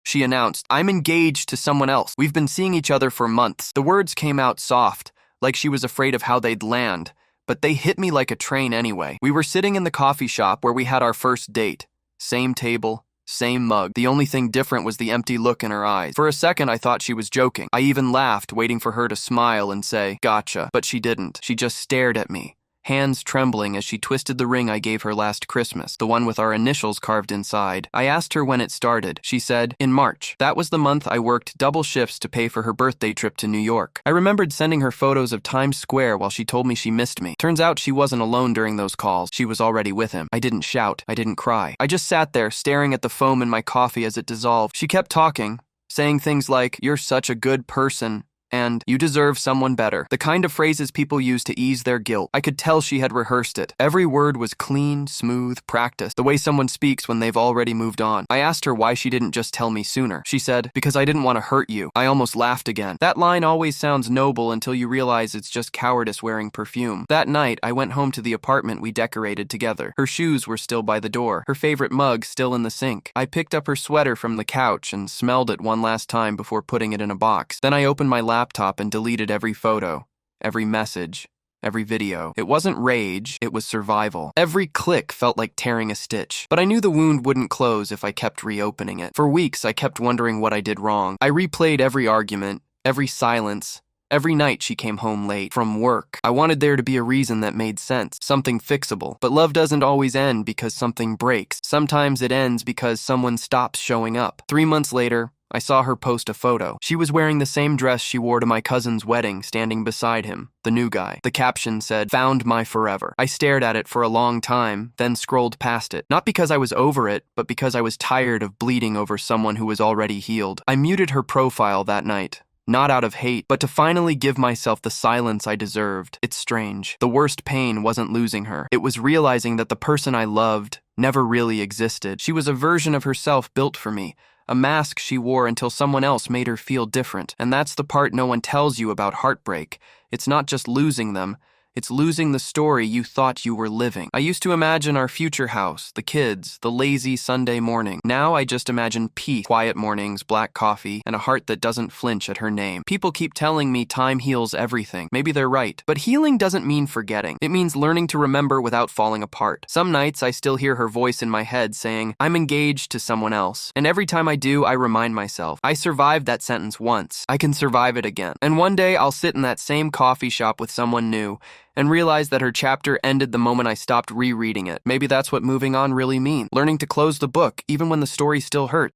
She announced, "I'm engaged to someone else. We've been seeing each other for months." The words came out soft, like she was afraid of how they'd land, but they hit me like a train anyway. We were sitting in the coffee shop where we had our first date. Same table, same mug. The only thing different was the empty look in her eyes. For a second, I thought she was joking. I even laughed, waiting for her to smile and say, "Gotcha." But she didn't. She just stared at me, hands trembling as she twisted the ring I gave her last Christmas, the one with our initials carved inside. I asked her when it started. She said, "In March." That was the month I worked double shifts to pay for her birthday trip to New York. I remembered sending her photos of Times Square while she told me she missed me. Turns out she wasn't alone during those calls. She was already with him. I didn't shout. I didn't cry. I just sat there staring at the foam in my coffee as it dissolved. She kept talking, saying things like, "You're such a good person," and "You deserve someone better." The kind of phrases people use to ease their guilt. I could tell she had rehearsed it. Every word was clean, smooth, practiced, the way someone speaks when they've already moved on. I asked her why she didn't just tell me sooner. She said, "Because I didn't want to hurt you." I almost laughed again. That line always sounds noble until you realize it's just cowardice wearing perfume. That night, I went home to the apartment we decorated together. Her shoes were still by the door, her favorite mug still in the sink. I picked up her sweater from the couch and smelled it one last time before putting it in a box. Then I opened my laptop and deleted every photo, every message, every video. It wasn't rage, it was survival. Every click felt like tearing a stitch. But I knew the wound wouldn't close if I kept reopening it. For weeks, I kept wondering what I did wrong. I replayed every argument, every silence, every night she came home late from work. I wanted there to be a reason that made sense, something fixable. But love doesn't always end because something breaks. Sometimes it ends because someone stops showing up. 3 months later, I saw her post a photo. She was wearing the same dress she wore to my cousin's wedding, standing beside him, the new guy. The caption said, "Found my forever." I stared at it for a long time, then scrolled past it. Not because I was over it, but because I was tired of bleeding over someone who was already healed. I muted her profile that night. Not out of hate, but to finally give myself the silence I deserved. It's strange. The worst pain wasn't losing her. It was realizing that the person I loved never really existed. She was a version of herself built for me. A mask she wore until someone else made her feel different. And that's the part no one tells you about heartbreak. It's not just losing them. It's losing the story you thought you were living. I used to imagine our future house, the kids, the lazy Sunday morning. Now I just imagine peace, quiet mornings, black coffee, and a heart that doesn't flinch at her name. People keep telling me time heals everything. Maybe they're right. But healing doesn't mean forgetting. It means learning to remember without falling apart. Some nights I still hear her voice in my head saying, "I'm engaged to someone else." And every time I do, I remind myself, I survived that sentence once. I can survive it again. And one day I'll sit in that same coffee shop with someone new and realize that her chapter ended the moment I stopped rereading it. Maybe that's what moving on really means. Learning to close the book, even when the story still hurts.